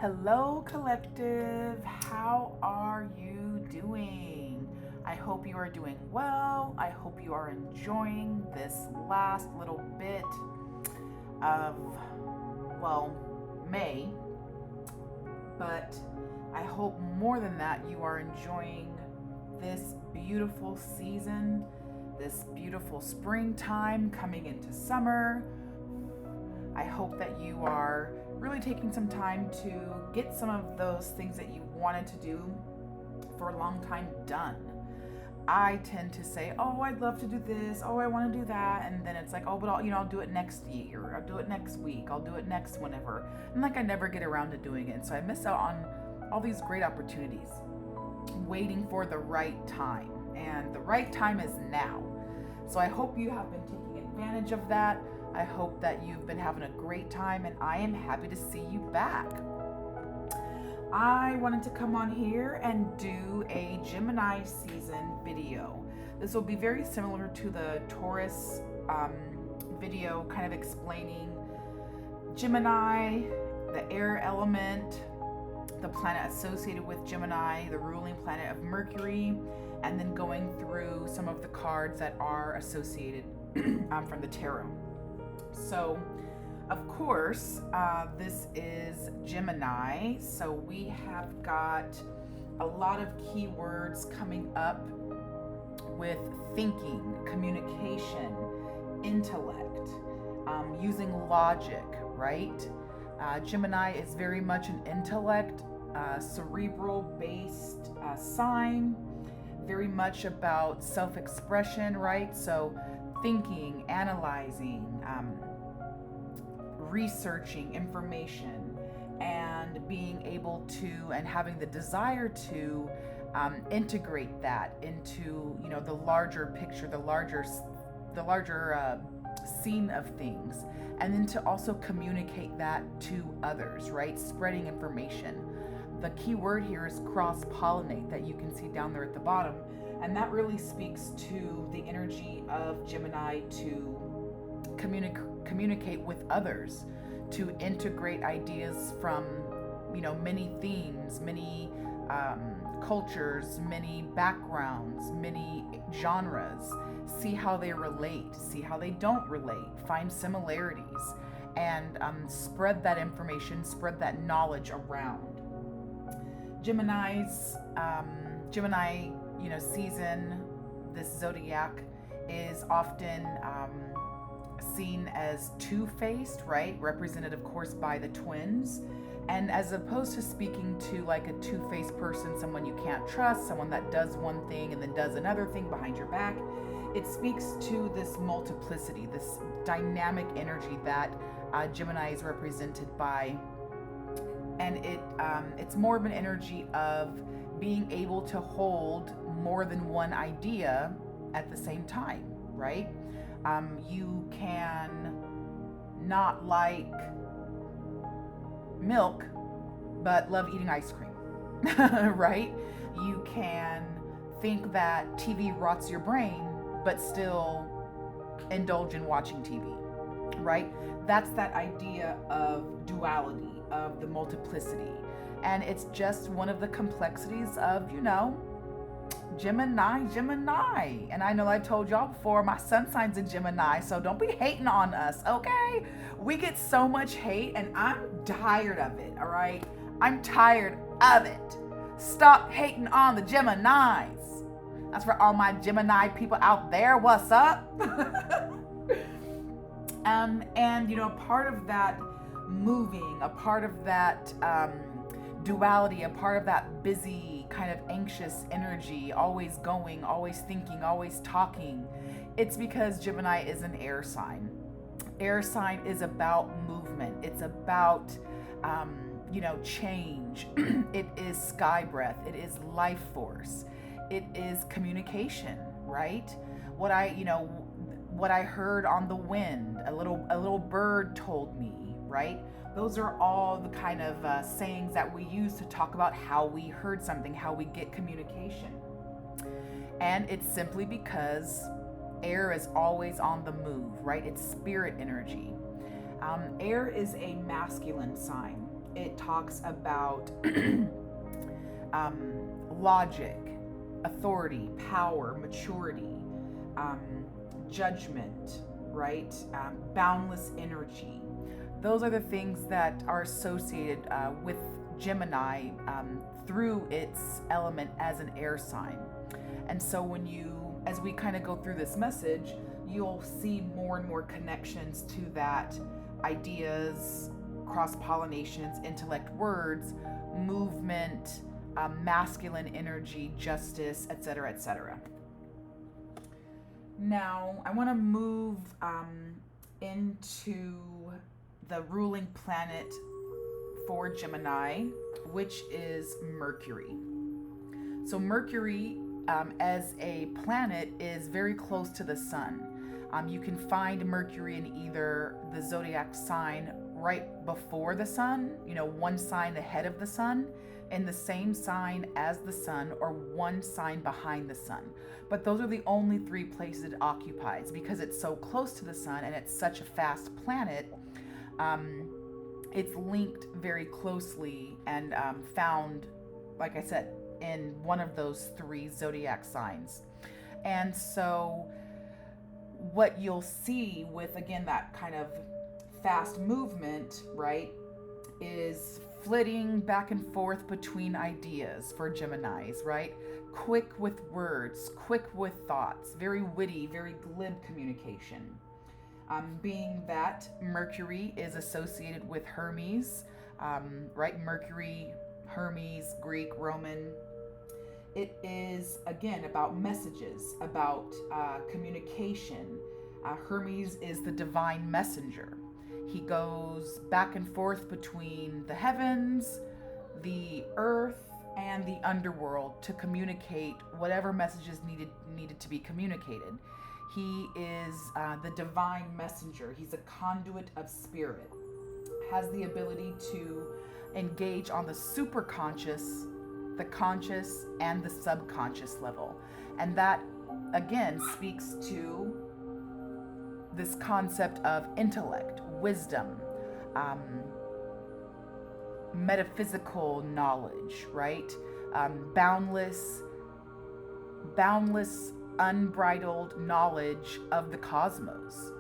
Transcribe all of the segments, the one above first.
Hello, collective. How are you doing? I hope you are doing well. I hope you are enjoying this last little bit of, May. But I hope more than that, you are enjoying this beautiful season, this beautiful springtime coming into summer. I hope that you are really taking some time to get some of those things that you wanted to do for a long time done. I tend to say, oh, I'd love to do this. Oh, I want to do that. And then it's like, oh, but I'll do it next year. I'll do it next week. I'll do it next whenever. And I never get around to doing it. So I miss out on all these great opportunities, waiting for the right time. And the right time is now. So I hope you have been taking advantage of that. I hope that you've been having a great time, and I am happy to see you back. I wanted to come on here and do a Gemini season video. This will be very similar to the Taurus video, kind of explaining Gemini, the air element, the planet associated with Gemini, the ruling planet of Mercury, and then going through some of the cards that are associated from the tarot. So, of course, this is Gemini, so we have got a lot of keywords coming up with thinking, communication, intellect, using logic, right? Gemini is very much an intellect, cerebral-based sign, very much about self-expression, right? So thinking, analyzing, researching information, and being able to and having the desire to integrate that into the larger picture, the larger scene of things, and then to also communicate that to others, right? Spreading information. The key word here is cross-pollinate, that you can see down there at the bottom. And that really speaks to the energy of Gemini to communicate with others, to integrate ideas from, many themes, many cultures, many backgrounds, many genres, see how they relate, see how they don't relate, find similarities, and spread that information, spread that knowledge around. Gemini season, this zodiac is often seen as two-faced, right? Represented, of course, by the twins. And as opposed to speaking to like a two-faced person, someone you can't trust, someone that does one thing and then does another thing behind your back, it speaks to this multiplicity, this dynamic energy that Gemini is represented by. And it's more of an energy of being able to hold more than one idea at the same time, right? You can not like milk, but love eating ice cream, right? You can think that TV rots your brain, but still indulge in watching TV, right? That's that idea of duality, of the multiplicity. And it's just one of the complexities of, Gemini. And I know I told y'all before, my sun sign's a Gemini, so don't be hating on us, okay? We get so much hate, and I'm tired of it, all right? I'm tired of it. Stop hating on the Geminis. That's for all my Gemini people out there. What's up? And, part of that moving, a part of that duality, a part of that busy, kind of anxious energy, always going, always thinking, always talking, it's because Gemini is an air sign. Air sign is about movement. It's about, change. It is sky breath. It is life force. It is communication, right? What I heard on the wind, a little bird told me, right? Those are all the kind of sayings that we use to talk about how we heard something, how we get communication. And it's simply because air is always on the move, right? It's spirit energy. Air is a masculine sign. it talks about logic, authority, power, maturity, judgment, right? Boundless energy. Those are the things that are associated with Gemini through its element as an air sign. And so as we kind of go through this message, you'll see more and more connections to that: ideas, cross-pollinations, intellect, words, movement, masculine energy, justice, etc., etc. Now, I want to move into the ruling planet for Gemini, which is Mercury. So Mercury, as a planet, is very close to the sun. You can find Mercury in either the zodiac sign right before the sun, one sign ahead of the sun, in the same sign as the sun, or one sign behind the sun. But those are the only 3 places it occupies. Because it's so close to the sun and it's such a fast planet, it's linked very closely and found, like I said, in one of those 3 zodiac signs. And so what you'll see with, again, that kind of fast movement, right, is flitting back and forth between ideas for Geminis, right? Quick with words, quick with thoughts, very witty, very glib communication. Being that Mercury is associated with Hermes, right? Mercury, Hermes, Greek, Roman. It is, again, about messages, about communication. Hermes is the divine messenger. He goes back and forth between the heavens, the earth, and the underworld to communicate whatever messages needed to be communicated. He is the divine messenger. He's a conduit of spirit. Has the ability to engage on the superconscious, the conscious, and the subconscious level. And that, again, speaks to this concept of intellect, wisdom, metaphysical knowledge, right? Boundless, unbridled knowledge of the cosmos.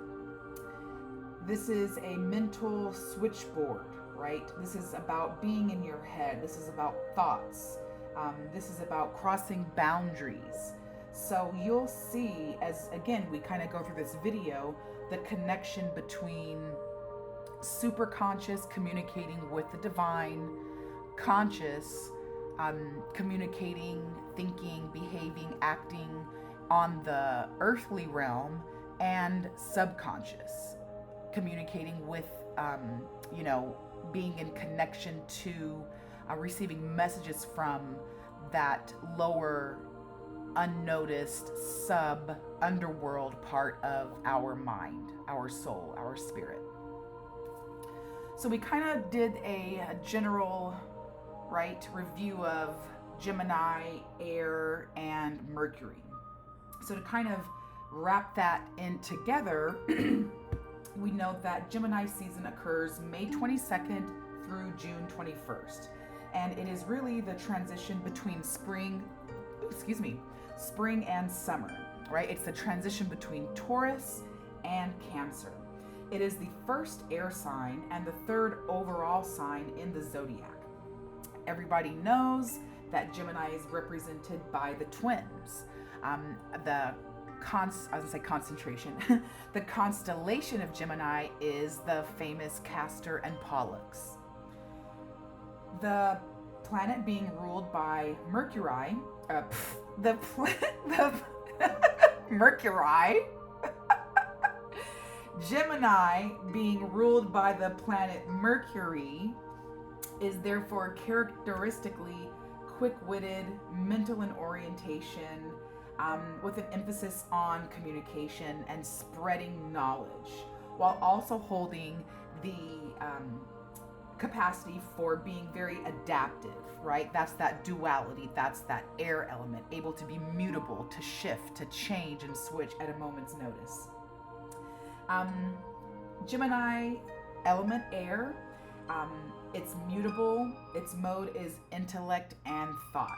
This is a mental switchboard, right? This is about being in your head. This is about thoughts. This is about crossing boundaries. So you'll see, as again we kind of go through this video, the connection between superconscious communicating with the divine, conscious communicating, thinking, behaving, acting on the earthly realm, and subconscious communicating with, being in connection to receiving messages from that lower, unnoticed, underworld part of our mind, our soul, our spirit. So we kind of did a general, review of Gemini, Air, and Mercury. So to kind of wrap that in together, we know that Gemini season occurs May 22nd through June 21st. And it is really the transition between spring and summer, right? It's the transition between Taurus and Cancer. It is the first air sign and the 3rd overall sign in the zodiac. Everybody knows that Gemini is represented by the twins. The constellation of Gemini is the famous Castor and Pollux. The planet being ruled by Mercury, Mercury, Gemini being ruled by the planet Mercury is therefore characteristically quick-witted, mental in orientation, with an emphasis on communication and spreading knowledge, while also holding the capacity for being very adaptive, right? That's that duality, that's that air element, able to be mutable, to shift, to change and switch at a moment's notice. Gemini, element air, It's mutable. Its mode is intellect and thought.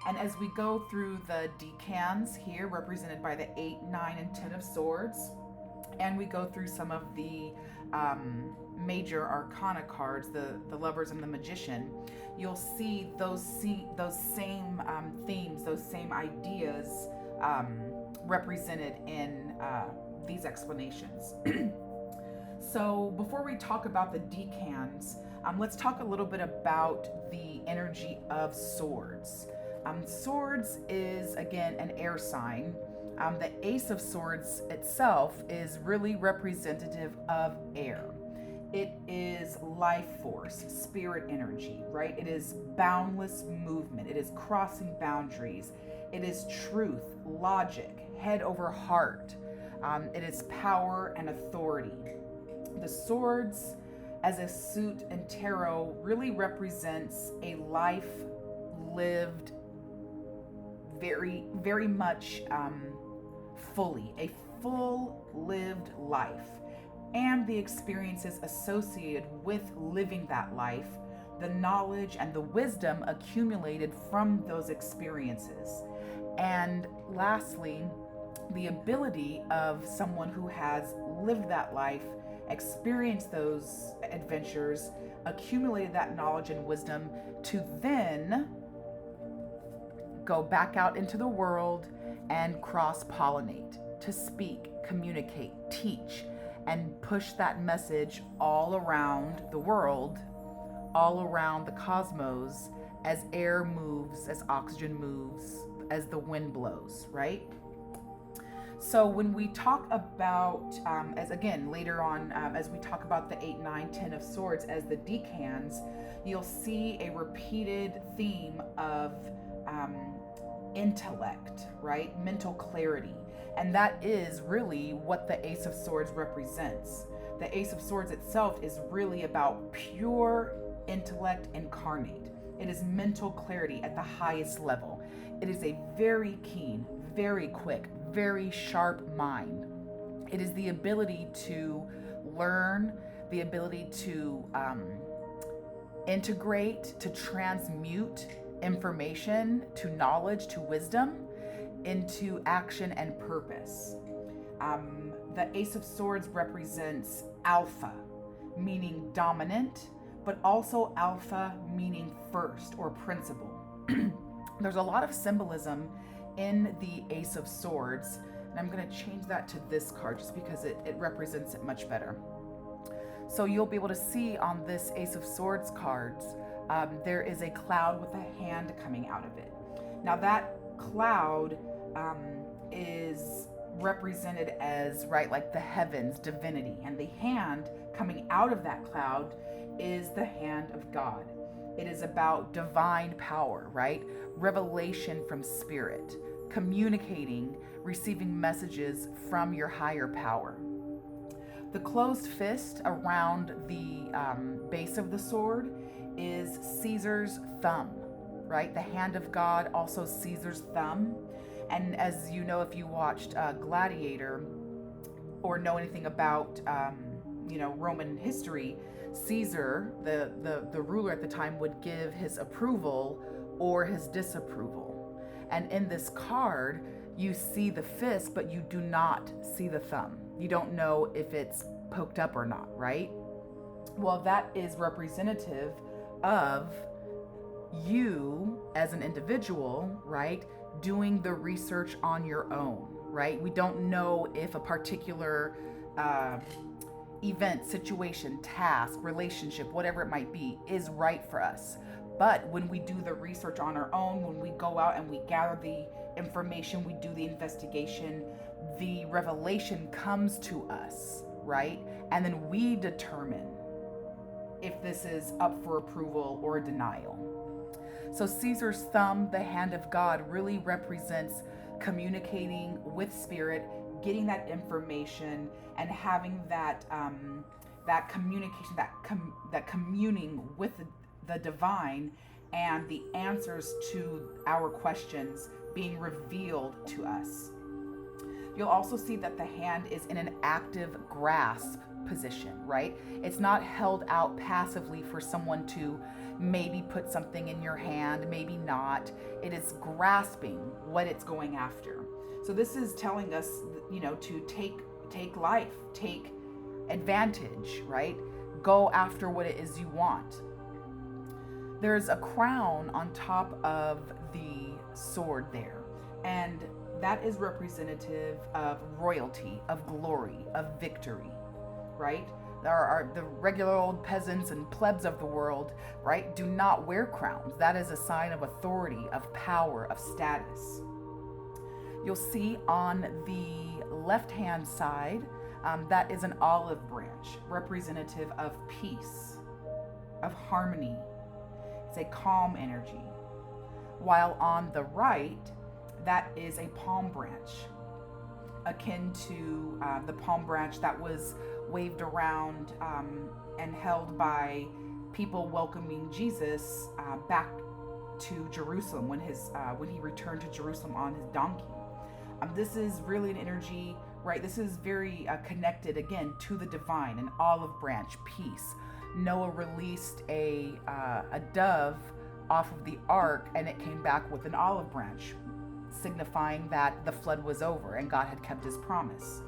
And as we go through the decans here, represented by the 8, 9, and 10 of swords, and we go through some of the major arcana cards, the lovers and the magician, you'll see those same themes, those same ideas represented in these explanations. So before we talk about the decans, let's talk a little bit about the energy of swords. Swords is, again, an air sign. The Ace of Swords itself is really representative of air. It is life force, spirit energy, right? It is boundless movement. It is crossing boundaries. It is truth, logic, head over heart. It is power and authority. The swords as a suit in tarot really represents a life lived very, very much fully, a full lived life, and the experiences associated with living that life, the knowledge and the wisdom accumulated from those experiences. And lastly, the ability of someone who has lived that life, experienced those adventures, accumulated that knowledge and wisdom to then go back out into the world and cross-pollinate, to speak, communicate, teach, and push that message all around the world, all around the cosmos, as air moves, as oxygen moves, as the wind blows, right? So when we talk about, as again, later on, as we talk about the 8, 9, 10 of swords as the decans, you'll see a repeated theme of intellect, right? Mental clarity. And that is really what the Ace of Swords represents. The Ace of Swords itself is really about pure intellect incarnate. It is mental clarity at the highest level. It is a very keen, very quick, very sharp mind. It is the ability to learn, the ability to integrate, to transmute information, to knowledge, to wisdom, into action and purpose. The Ace of Swords represents alpha, meaning dominant, but also alpha meaning first or principal. There's a lot of symbolism in the Ace of Swords, and I'm going to change that to this card just because it represents it much better. So you'll be able to see on this Ace of Swords cards, there is a cloud with a hand coming out of it. Now that cloud is represented as, right, like the heavens, divinity, and the hand coming out of that cloud is the hand of God. It is about divine power, right? Revelation from spirit, communicating, receiving messages from your higher power. The closed fist around the base of the sword is Caesar's thumb, right? The hand of God, also Caesar's thumb. And as you know, if you watched Gladiator or know anything about, Roman history, Caesar, the ruler at the time, would give his approval or his disapproval. And in this card, you see the fist, but you do not see the thumb. You don't know if it's poked up or not, right? Well, that is representative of you as an individual, right? Doing the research on your own, right? We don't know if a particular event, situation, task, relationship, whatever it might be, is right for us. But when we do the research on our own, when we go out and we gather the information, we do the investigation, the revelation comes to us, right? And then we determine if this is up for approval or denial. So Caesar's thumb, the hand of God, really represents communicating with spirit, getting that information, and having that communication, that communing with the divine, and the answers to our questions being revealed to us. You'll also see that the hand is in an active grasp position, right? It's not held out passively for someone to maybe put something in your hand, maybe not. It is grasping what it's going after. So this is telling us, to take life, take advantage, right? Go after what it is you want. There's a crown on top of the sword there, and that is representative of royalty, of glory, of victory, right? There are the regular old peasants and plebs of the world, right, do not wear crowns. That is a sign of authority, of power, of status. You'll see on the left-hand side, that is an olive branch, representative of peace, of harmony. It's a calm energy. While on the right, that is a palm branch, akin to the palm branch that was waved around and held by people welcoming Jesus back to Jerusalem when he returned to Jerusalem on his donkey. This is really an energy, right? This is very connected again to the divine, an olive branch, peace. Noah released a dove off of the ark, and it came back with an olive branch, signifying that the flood was over and God had kept his promise.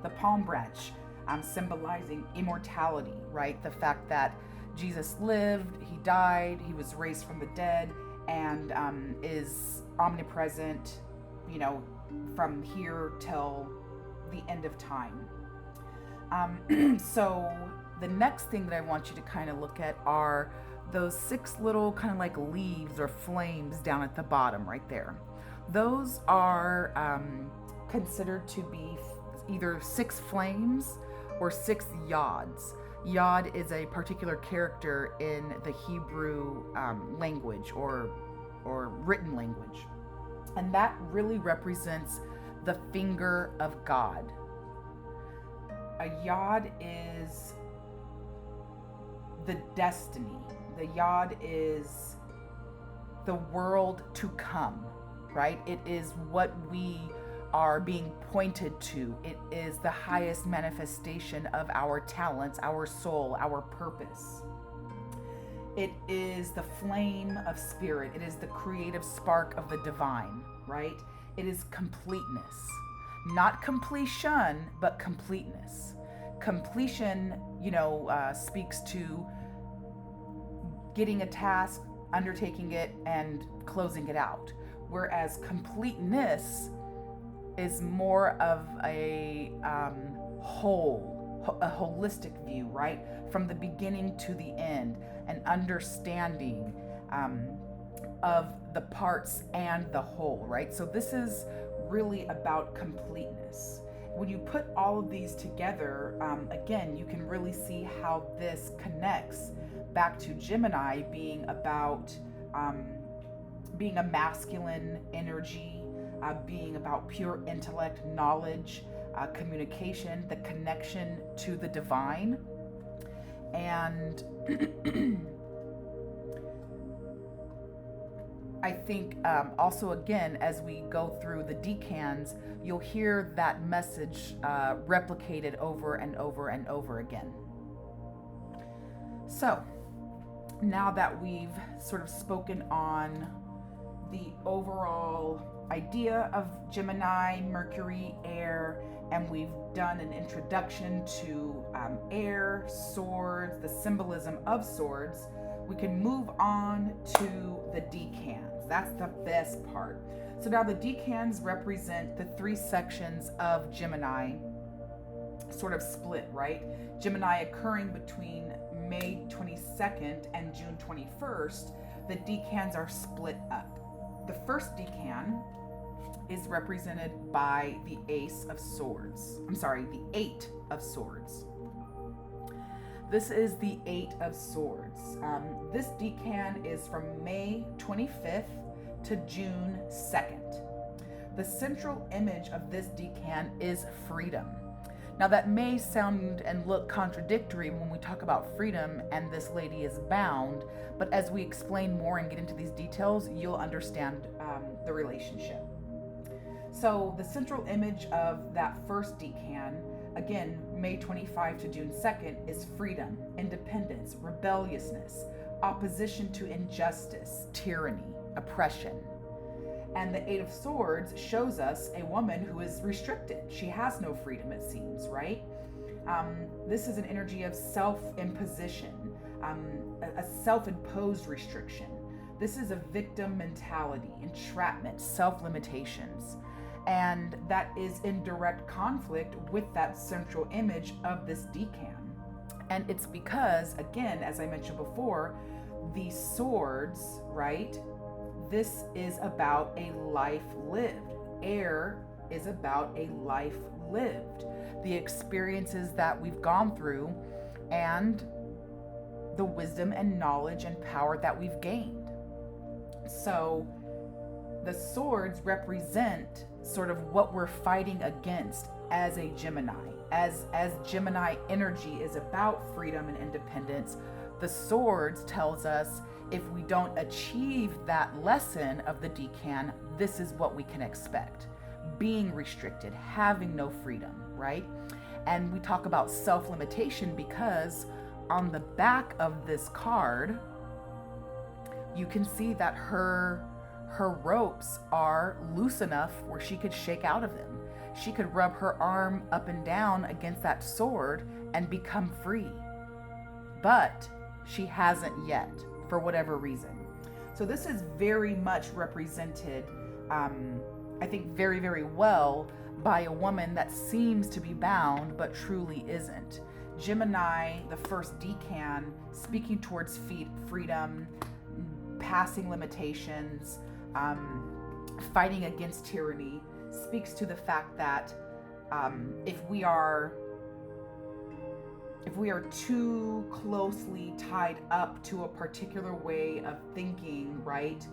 The palm branch, symbolizing immortality, right? The fact that Jesus lived, he died, he was raised from the dead, and is omnipresent, from here till the end of time. So the next thing that I want you to kind of look at are those 6 little kind of like leaves or flames down at the bottom right there. Those are considered to be either 6 flames or 6 yods. Yod is a particular character in the Hebrew language or written language. And that really represents the finger of God. A yod is the destiny. The yod is the world to come, right? It is what we are being pointed to. It is the highest manifestation of our talents, our soul, our purpose. It is the flame of spirit. It is the creative spark of the divine, right? It is completeness. Not completion, but completeness. Completion, speaks to getting a task, undertaking it, and closing it out. Whereas completeness is more of a holistic view, right? From the beginning to the end, an understanding of the parts and the whole, right? So this is really about completeness. When you put all of these together, again, you can really see how this connects back to Gemini being about being a masculine energy, being about pure intellect, knowledge, communication, the connection to the divine. And I think also, again, as we go through the decans, you'll hear that message replicated over and over and over again. So now that we've sort of spoken on the overall idea of Gemini, Mercury, air, and we've done an introduction to air, swords, the symbolism of swords, we can move on to the decans. That's the best part. So now the decans represent the 3 sections of Gemini, sort of split, right? Gemini occurring between May 22nd and June 21st, the decans are split up. The first decan is represented by the Ace of Swords. The 8 of Swords. This is the 8 of Swords. This decan is from May 25th to June 2nd. The central image of this decan is freedom. Now that may sound and look contradictory when we talk about freedom and this lady is bound, but as we explain more and get into these details, you'll understand the relationship. So the central image of that first decan Again, May 25 to June 2nd is freedom, independence, rebelliousness, opposition to injustice, tyranny, oppression. And the Eight of Swords shows us a woman who is restricted. She has no freedom, it seems, right? This is an energy of self-imposition, a self-imposed restriction. This is a victim mentality, entrapment, self-limitations. And that is in direct conflict with that central image of this decan. And it's because, again, as I mentioned before, these swords, right? This is about a life lived. Air is about a life lived. The experiences that we've gone through and the wisdom and knowledge and power that we've gained. So the swords represent sort of what we're fighting against as a Gemini. As Gemini energy is about freedom and independence, the swords tells us if we don't achieve that lesson of the decan, this is what we can expect. Being restricted, having no freedom, right? And we talk about self-limitation because on the back of this card, you can see that her ropes are loose enough where she could shake out of them. She could rub her arm up and down against that sword and become free. But she hasn't yet, for whatever reason. So this is very much represented, I think very, very well by a woman that seems to be bound, but truly isn't. Gemini, the first decan, speaking towards freedom, passing limitations, fighting against tyranny, speaks to the fact that if we are too closely tied up to a particular way of thinking, right,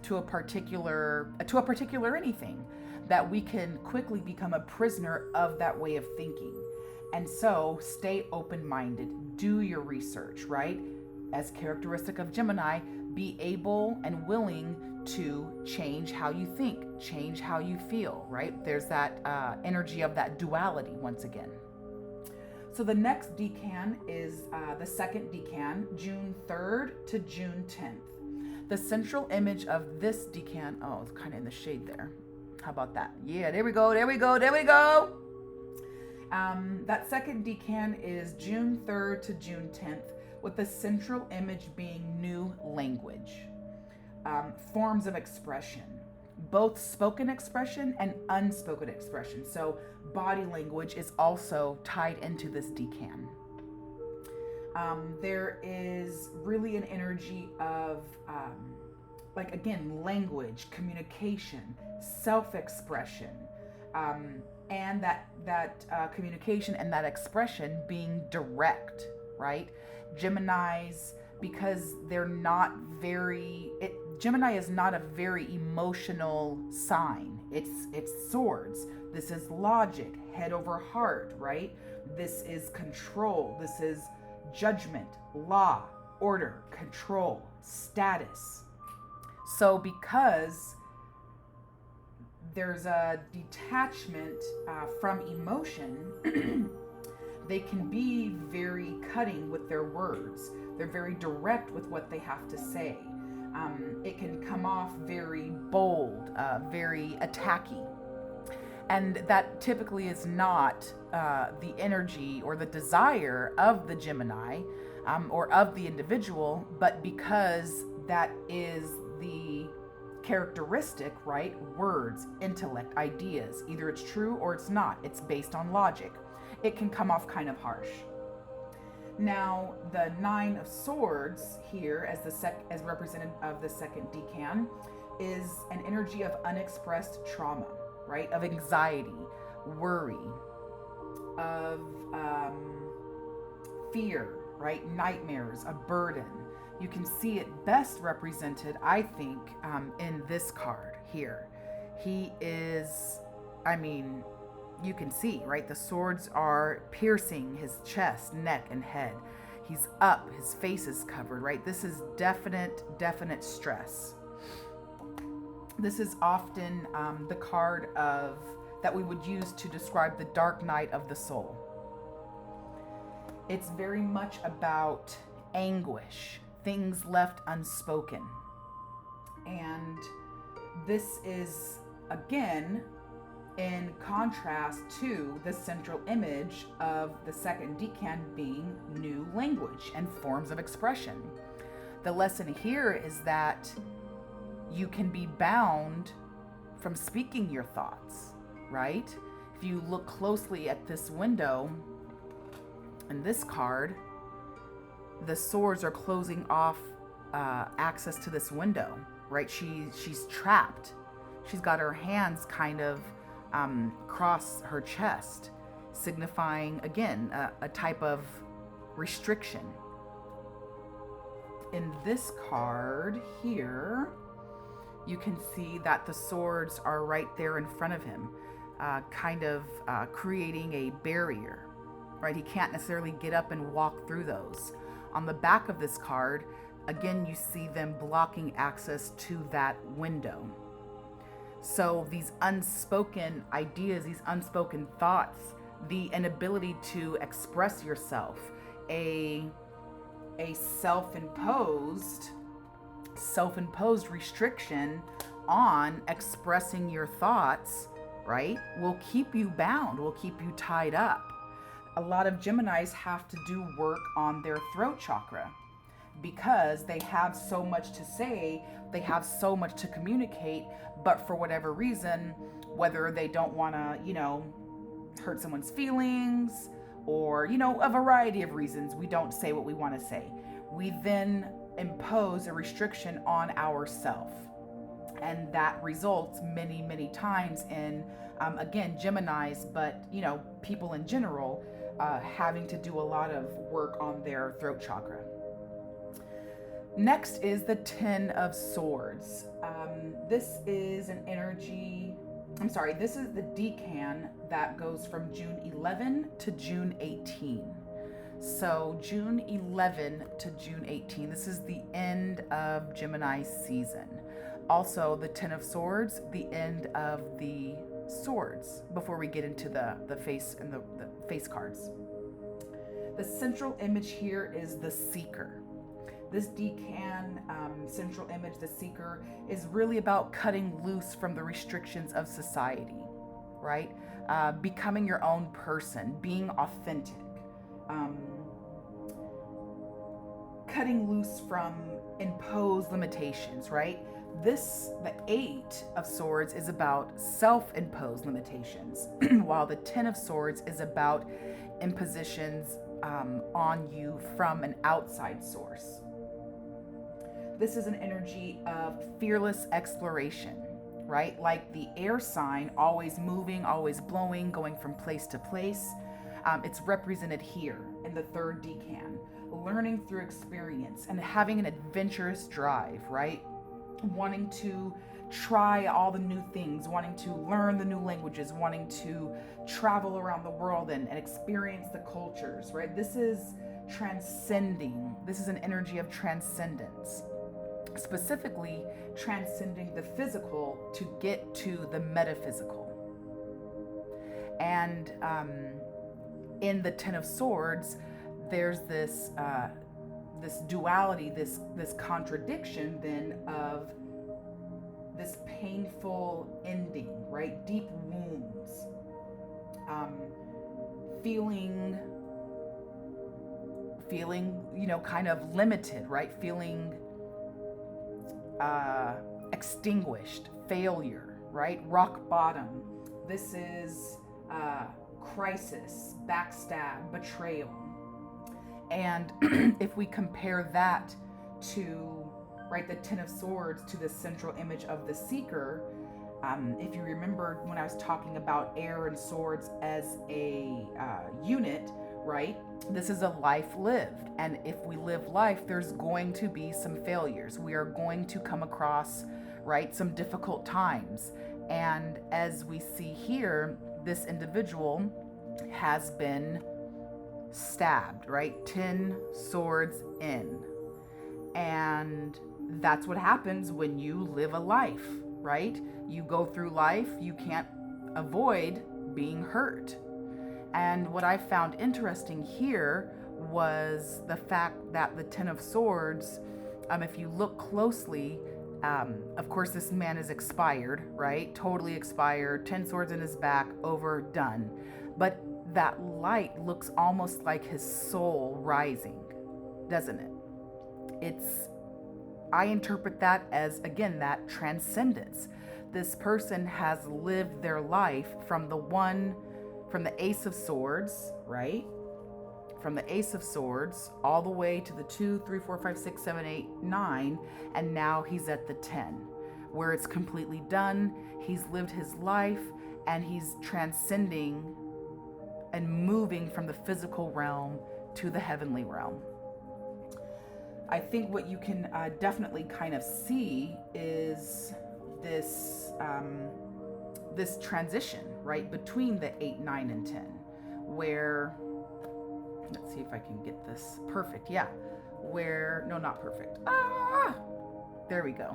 to a particular anything, that we can quickly become a prisoner of that way of thinking. And so stay open-minded, do your research, right? As characteristic of Gemini, be able and willing to change how you think, change how you feel, right? There's that energy of that duality once again. So the next decan is the second decan, June 3rd to June 10th. The central image of this decan, oh, it's kind of in the shade there. How about that? Yeah, there we go. That second decan is June 3rd to June 10th, with the central image being new language, forms of expression, both spoken expression and unspoken expression. So body language is also tied into this decan. There is really an energy of, language, communication, self-expression, and that communication and that expression being direct, right? Geminis, because they're not Gemini is not a very emotional sign. It's swords. This is logic, head over heart, right? This is control. This is judgment, law, order, control, status. So because there's a detachment from emotion, they can be very cutting with their words. They're very direct with what they have to say. It can come off very bold, very attacky. And that typically is not the energy or the desire of the Gemini or of the individual, but because that is the characteristic, right? Words, intellect, ideas. Either it's true or it's not. It's based on logic. It can come off kind of harsh. Now, the Nine of Swords here, as representative of the second decan, is an energy of unexpressed trauma, right? Of anxiety, worry, of fear, right? Nightmares, a burden. You can see it best represented, I think, in this card here. He is, you can see, right? The swords are piercing his chest, neck, and head. He's up, his face is covered, right? This is definite stress. This is often the card of that we would use to describe the dark night of the soul. It's very much about anguish, things left unspoken. And this is, again, in contrast to the central image of the second decan being new language and forms of expression. The lesson here is that you can be bound from speaking your thoughts, right? If you look closely at this window and this card, the swords are closing off access to this window, right? She's trapped. She's got her hands kind of cross her chest, signifying, again, a type of restriction. In this card here, you can see that the swords are right there in front of him, kind of creating a barrier, right? He can't necessarily get up and walk through those. On the back of this card, again, you see them blocking access to that window. So these unspoken ideas, these unspoken thoughts, the inability to express yourself, a self-imposed restriction on expressing your thoughts, right, will keep you bound, will keep you tied up. A lot of Geminis have to do work on their throat chakra because they have so much to say, they have so much to communicate, but for whatever reason, whether they don't want to, hurt someone's feelings or, a variety of reasons, we don't say what we want to say. We then impose a restriction on ourselves. And that results many, many times in, again, Geminis, but, people in general, having to do a lot of work on their throat chakra. Next is the Ten of Swords. This is an energy, this is the decan that goes from June 11 to June 18. So June 11 to June 18, this is the end of Gemini season. Also, the Ten of Swords, the end of the swords, before we get into the face and the face cards. The central image here is the Seeker. This decan central image, the Seeker, is really about cutting loose from the restrictions of society, right? Becoming your own person, being authentic, cutting loose from imposed limitations, right? The Eight of Swords is about self-imposed limitations, while the Ten of Swords is about impositions on you from an outside source. This is an energy of fearless exploration, right? Like the air sign, always moving, always blowing, going from place to place. It's represented here in the third decan, learning through experience and having an adventurous drive, right? Wanting to try all the new things, wanting to learn the new languages, wanting to travel around the world and experience the cultures, right? This is transcending. This is an energy of transcendence, specifically transcending the physical to get to the metaphysical. And in the Ten of Swords, there's this duality, this contradiction then of this painful ending, right? Deep wounds, feeling, kind of limited, right? Feeling extinguished, failure, right? Rock bottom. This is crisis, backstab, betrayal. And if we compare that to, right, the Ten of Swords to the central image of the Seeker, if you remember when I was talking about air and swords as a unit, right, this is a life lived. And if we live life, there's going to be some failures. We are going to come across, right, some difficult times. And as we see here, this individual has been stabbed, right? 10 swords in. And that's what happens when you live a life, right? You go through life, you can't avoid being hurt. And what I found interesting here was the fact that the Ten of Swords, if you look closely, of course, this man is expired, right? Totally expired, 10 swords in his back, over, done. But that light looks almost like his soul rising, doesn't it? I interpret that as, again, that transcendence. This person has lived their life from the Ace of Swords, right? From the Ace of Swords all the way to the 2, 3, 4, 5, 6, 7, 8, 9, and now he's at the 10, where it's completely done. He's lived his life and he's transcending and moving from the physical realm to the heavenly realm. I think what you can definitely kind of see is this transition, right, between the 8, 9, and 10, where, let's see if I can get this perfect. Yeah, where, no, not perfect. There we go.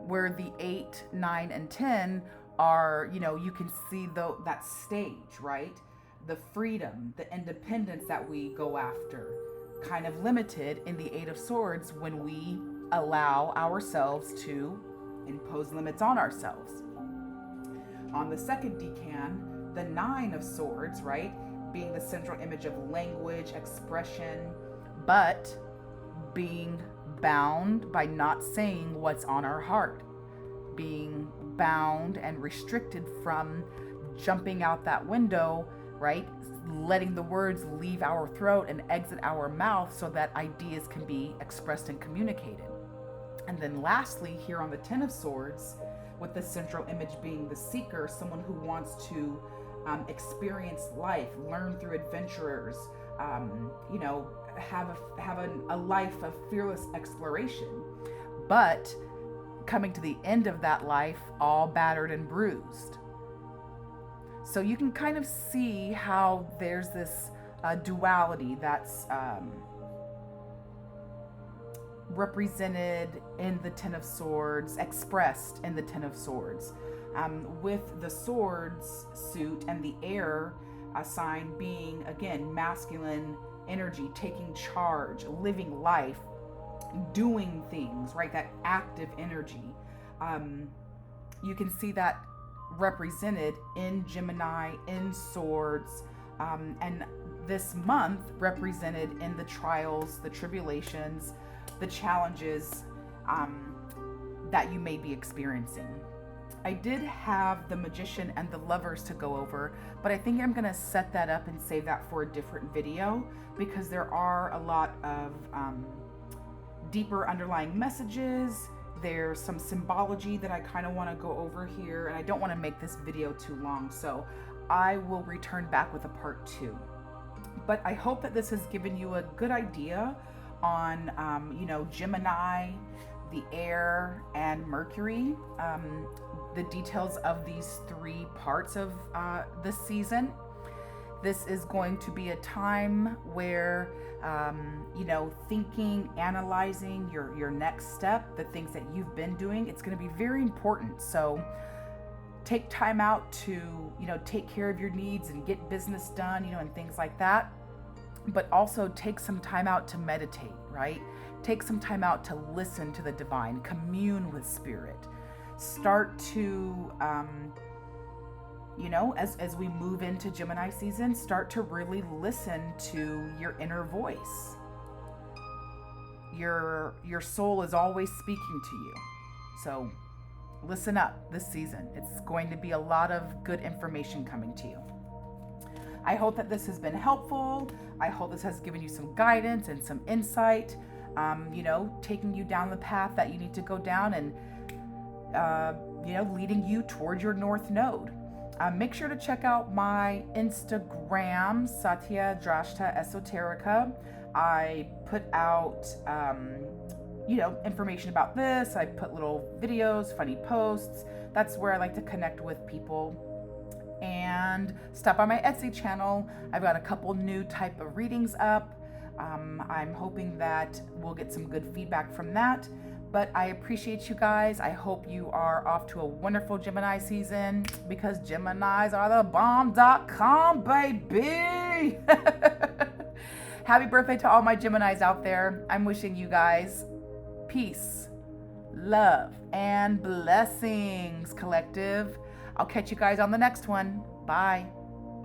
Where the 8, 9, and 10 are, you can see that stage, right? The freedom, the independence that we go after, kind of limited in the 8 of Swords when we allow ourselves to impose limits on ourselves. On the second decan, the 9 of Swords, right, being the central image of language, expression, but being bound by not saying what's on our heart, being bound and restricted from jumping out that window, right, letting the words leave our throat and exit our mouth so that ideas can be expressed and communicated. And then lastly, here on the 10 of Swords, with the central image being the seeker, someone who wants to experience life, learn through adventurers, have a life of fearless exploration, but coming to the end of that life all battered and bruised. So you can kind of see how there's this duality that's represented in the 10 of Swords, expressed in the 10 of Swords, with the Swords suit and the air sign being, again, masculine energy, taking charge, living life, doing things, right? That active energy. You can see that represented in Gemini, in Swords, and this month represented in the trials, the tribulations, the challenges that you may be experiencing. I did have the Magician and the Lovers to go over, but I think I'm going to set that up and save that for a different video, because there are a lot of deeper underlying messages. There's some symbology that I kind of want to go over here, and I don't want to make this video too long, so I will return back with a part 2. But I hope that this has given you a good idea on, Gemini, the air, and Mercury, the details of these 3 parts of the season. This is going to be a time where, thinking, analyzing your next step, the things that you've been doing, it's going to be very important. So take time out to, take care of your needs and get business done, and things like that. But also take some time out to meditate, right? Take some time out to listen to the divine, commune with spirit. Start to, as we move into Gemini season, start to really listen to your inner voice. Your soul is always speaking to you. So listen up this season. It's going to be a lot of good information coming to you. I hope that this has been helpful. I hope this has given you some guidance and some insight, taking you down the path that you need to go down and, leading you toward your North Node. Make sure to check out my Instagram, Satya, Drashta, Esoterica. I put out, information about this. I put little videos, funny posts. That's where I like to connect with people. And stop by my Etsy channel. I've got a couple new type of readings up. I'm hoping that we'll get some good feedback from that. But I appreciate you guys. I hope you are off to a wonderful Gemini season, because Geminis are the bomb.com, baby. Happy birthday to all my Geminis out there. I'm wishing you guys peace, love, and blessings, collective. I'll catch you guys on the next one. Bye.